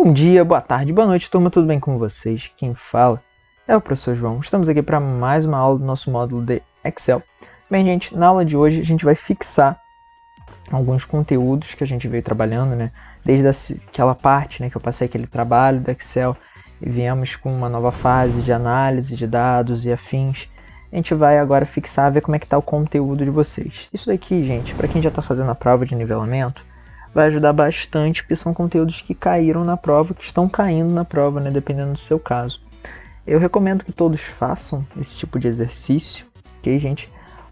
Bom dia, boa tarde, boa noite, turma, tudo bem com vocês? Quem fala é o professor João. Estamos aqui para mais uma aula do nosso módulo de Excel. Bem, gente, na aula de hoje a gente vai fixar alguns conteúdos que a gente veio trabalhando, né? Desde aquela parte, né, que eu passei aquele trabalho do Excel e viemos com uma nova fase de análise de dados e afins. A gente vai agora fixar, ver como é que está o conteúdo de vocês. Isso daqui, gente, para quem já está fazendo a prova de nivelamento, vai ajudar bastante, porque são conteúdos que caíram na prova, que estão caindo na prova, né, dependendo do seu caso. Eu recomendo que todos façam esse tipo de exercício, ok, gente?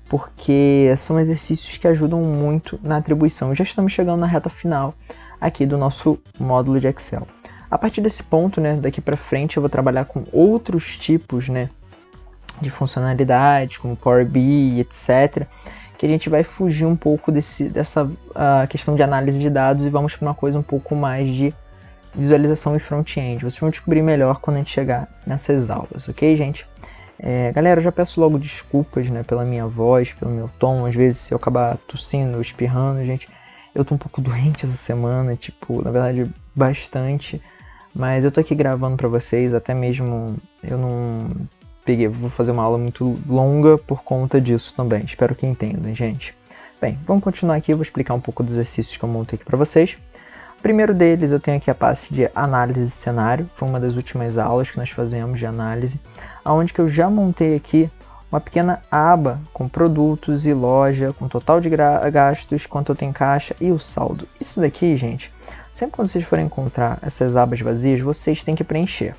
Porque são exercícios que ajudam muito na atribuição. Já estamos chegando na reta final aqui do nosso módulo de Excel. A partir desse ponto, né, daqui para frente eu vou trabalhar com outros tipos, né, de funcionalidades, como Power BI, etc., que a gente vai fugir um pouco dessa questão de análise de dados e vamos para uma coisa um pouco mais de visualização e front-end. Vocês vão descobrir melhor quando a gente chegar nessas aulas, ok, gente? Galera, eu já peço logo desculpas, né, pela minha voz, pelo meu tom. Às vezes, se eu acabar tossindo ou espirrando, gente, eu tô um pouco doente essa semana, na verdade, bastante. Mas eu tô aqui gravando para vocês, até mesmo eu não vou fazer uma aula muito longa por conta disso também. Espero que entendam, gente. Bem, vamos continuar aqui, eu vou explicar um pouco dos exercícios que eu montei aqui para vocês. O primeiro deles, eu tenho aqui a parte de análise de cenário. Foi uma das últimas aulas que nós fazemos de análise, onde que eu já montei aqui uma pequena aba com produtos e loja, com total de gastos, quanto eu tenho em caixa e o saldo. Isso daqui, gente, sempre quando vocês forem encontrar essas abas vazias, vocês têm que preencher.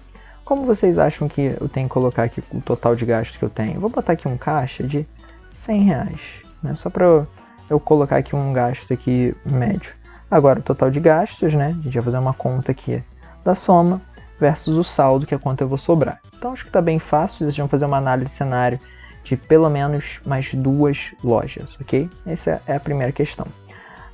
Como vocês acham que eu tenho que colocar aqui o total de gastos que eu tenho? Eu vou botar aqui um caixa de R$100, né? Só para eu colocar aqui um gasto aqui médio. Agora o total de gastos, né? A gente vai fazer uma conta aqui da soma versus o saldo, que é quanto eu vou sobrar. Então acho que está bem fácil, vocês vão fazer uma análise de cenário de pelo menos mais 2 lojas, ok? Essa é a primeira questão.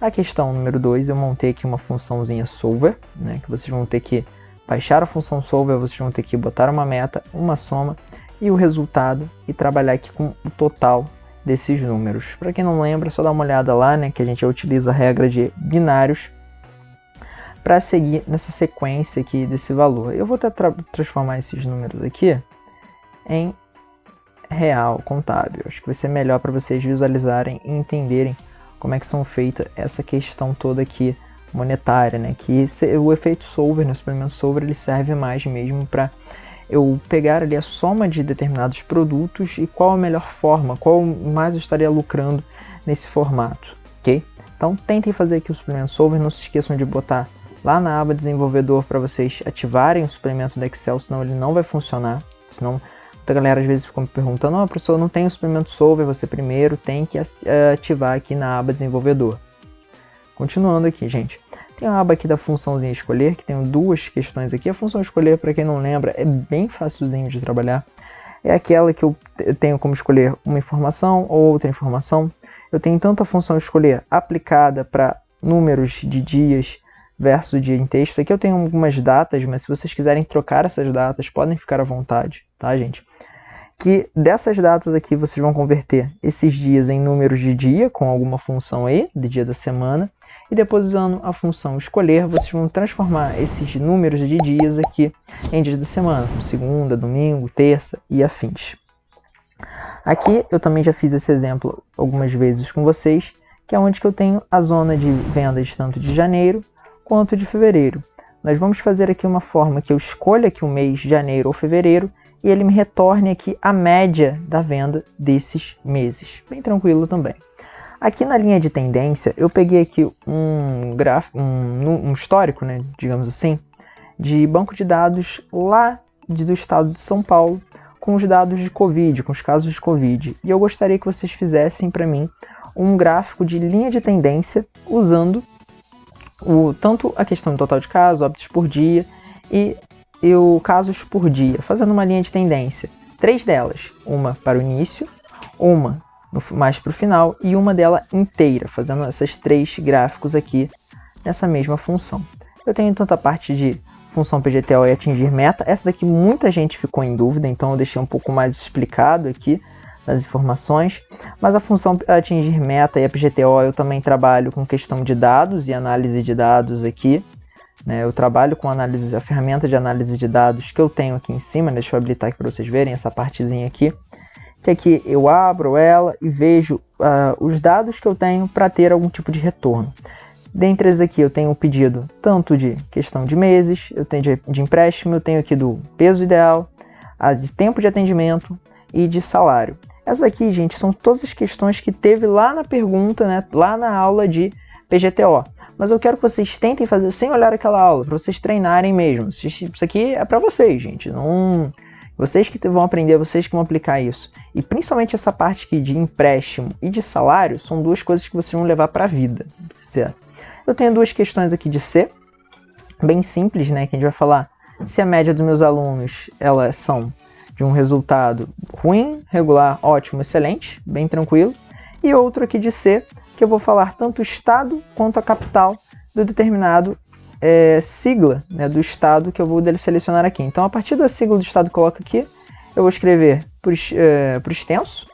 A questão número 2, eu montei aqui uma funçãozinha solver, né? Que vocês vão ter que baixar a função solver, vocês vão ter que botar uma meta, uma soma e o resultado e trabalhar aqui com o total desses números. Para quem não lembra, é só dar uma olhada lá, né, que a gente utiliza a regra de binários para seguir nessa sequência aqui desse valor. Eu vou transformar esses números aqui em real contábil. Acho que vai ser melhor para vocês visualizarem e entenderem como é que são feitas essa questão toda aqui monetária, né? Que o efeito solver, no experimento solver, ele serve mais mesmo para eu pegar ali a soma de determinados produtos e qual a melhor forma, qual mais eu estaria lucrando nesse formato, ok? Então tentem fazer aqui o suplemento solver, não se esqueçam de botar lá na aba desenvolvedor para vocês ativarem o suplemento do Excel, senão ele não vai funcionar, senão muita galera às vezes fica me perguntando, professor, não tem o suplemento solver, você primeiro tem que ativar aqui na aba desenvolvedor. Continuando aqui, gente, tem a aba aqui da funçãozinha escolher, que tem duas questões aqui. A função escolher, para quem não lembra, é bem facilzinho de trabalhar. É aquela que eu tenho como escolher uma informação ou outra informação. Eu tenho tanto a função escolher aplicada para números de dias versus dia em texto. Aqui eu tenho algumas datas, mas se vocês quiserem trocar essas datas, podem ficar à vontade, tá, gente? Que dessas datas aqui vocês vão converter esses dias em números de dia, com alguma função aí, de dia da semana. E depois, usando a função escolher, vocês vão transformar esses números de dias aqui em dias da semana, como segunda, domingo, terça e afins. Aqui eu também já fiz esse exemplo algumas vezes com vocês, que é onde que eu tenho a zona de vendas tanto de janeiro quanto de fevereiro. Nós vamos fazer aqui uma forma que eu escolha aqui o mês de janeiro ou fevereiro e ele me retorne aqui a média da venda desses meses. Bem tranquilo também. Aqui na linha de tendência, eu peguei aqui um gráfico, um histórico, né, digamos assim, de banco de dados lá do estado de São Paulo, com os dados de Covid, com os casos de Covid. E eu gostaria que vocês fizessem para mim um gráfico de linha de tendência, usando tanto a questão do total de casos, óbitos por dia, e o casos por dia, fazendo uma linha de tendência. 3 delas, uma para o início, uma mais para o final e uma dela inteira, fazendo esses 3 gráficos aqui nessa mesma função. Eu tenho tanto a parte de função PGTO e atingir meta, essa daqui muita gente ficou em dúvida, então eu deixei um pouco mais explicado aqui nas informações, mas a função atingir meta e a PGTO eu também trabalho com questão de dados e análise de dados aqui, né? Eu trabalho com análise, a ferramenta de análise de dados que eu tenho aqui em cima, deixa eu habilitar aqui para vocês verem essa partezinha aqui, que aqui eu abro ela e vejo os dados que eu tenho para ter algum tipo de retorno. Dentre eles aqui eu tenho um pedido tanto de questão de meses, eu tenho de empréstimo, eu tenho aqui do peso ideal, de tempo de atendimento e de salário. Essas aqui, gente, são todas as questões que teve lá na pergunta, né, lá na aula de PGTO. Mas eu quero que vocês tentem fazer sem olhar aquela aula, para vocês treinarem mesmo. Isso aqui é para vocês, gente. Não... Vocês que vão aprender, vocês que vão aplicar isso. E principalmente essa parte aqui de empréstimo e de salário, são duas coisas que vocês vão levar para a vida, certo? Eu tenho duas questões aqui de C, bem simples, né? Que a gente vai falar se a média dos meus alunos, elas são de um resultado ruim, regular, ótimo, excelente, bem tranquilo. E outro aqui de C, que eu vou falar tanto o estado quanto a capital do determinado sigla, né, do estado que eu vou selecionar aqui. Então, a partir da sigla do estado que eu coloco aqui, eu vou escrever por extenso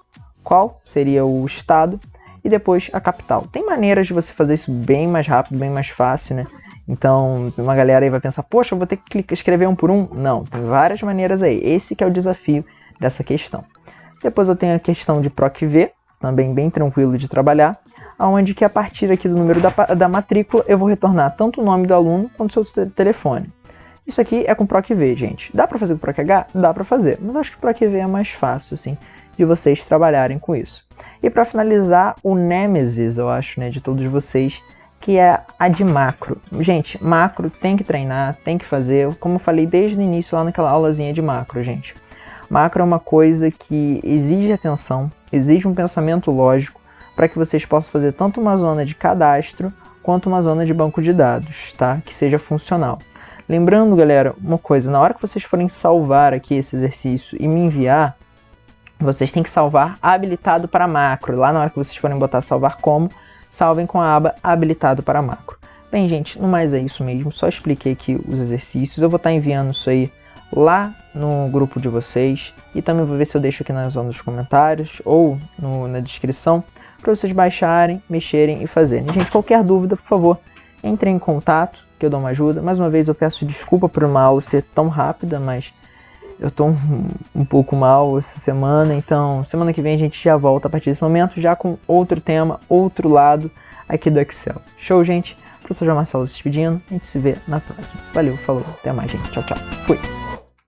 qual seria o estado, e depois a capital. Tem maneiras de você fazer isso bem mais rápido, bem mais fácil, né? Então, uma galera aí vai pensar, poxa, eu vou ter que escrever um por um. Não, tem várias maneiras aí. Esse que é o desafio dessa questão. Depois eu tenho a questão de PROC-V, também bem tranquilo de trabalhar, onde que a partir aqui do número da matrícula, eu vou retornar tanto o nome do aluno quanto o seu telefone. Isso aqui é com PROC-V, gente. Dá para fazer com PROC-H? Dá para fazer, mas eu acho que o PROC-V é mais fácil, assim, de vocês trabalharem com isso. E para finalizar, o Nêmesis, eu acho, né, de todos vocês, que é a de macro. Gente, macro tem que treinar, tem que fazer, como eu falei desde o início lá naquela aulazinha de macro, gente. Macro é uma coisa que exige atenção, exige um pensamento lógico, para que vocês possam fazer tanto uma zona de cadastro, quanto uma zona de banco de dados, tá? Que seja funcional. Lembrando, galera, uma coisa, na hora que vocês forem salvar aqui esse exercício e me enviar, vocês têm que salvar habilitado para macro. Lá na hora que vocês forem botar salvar como, salvem com a aba habilitado para macro. Bem, gente, no mais é isso mesmo. Só expliquei aqui os exercícios. Eu vou estar enviando isso aí lá no grupo de vocês. E também vou ver se eu deixo aqui na zona dos comentários ou na descrição para vocês baixarem, mexerem e fazerem. Gente, qualquer dúvida, por favor, entrem em contato que eu dou uma ajuda. Mais uma vez eu peço desculpa por uma aula ser tão rápida, mas eu tô um pouco mal essa semana, então semana que vem a gente já volta a partir desse momento, já com outro tema, outro lado aqui do Excel. Show, gente? Professor João Marcelo se despedindo, a gente se vê na próxima. Valeu, falou, até mais, gente. Tchau, tchau. Fui!